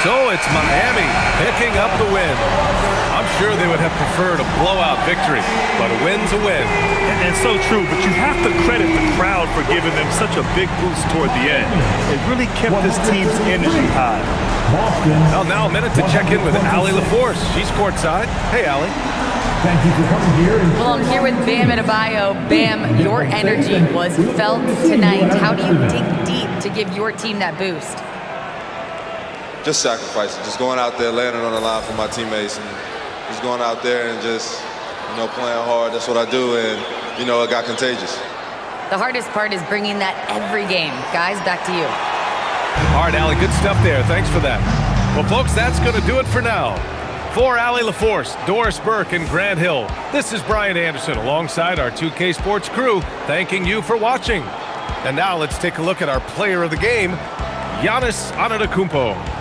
So it's Miami picking up the win. I'm sure they would have preferred a blowout victory, but a win's a win. And so true, but you have to credit the crowd for giving them such a big boost toward the end. It really kept this team's energy high. Well, now a minute to check in with Allie LaForce. She's courtside. Hey, Allie. Thank you for coming here. Well, I'm here with Bam Adebayo. Bam, your energy was felt tonight. How do you dig deep to give your team that boost? just sacrificing, just going out there, laying it on the line for my teammates, and just going out there and just, playing hard. That's what I do, and, it got contagious. The hardest part is bringing that every game. Guys, back to you. All right, Allie, good stuff there. Thanks for that. Well, folks, that's going to do it for now. For Allie LaForce, Doris Burke, and Grant Hill, this is Brian Anderson alongside our 2K Sports crew, thanking you for watching. And now let's take a look at our player of the game, Giannis Antetokounmpo.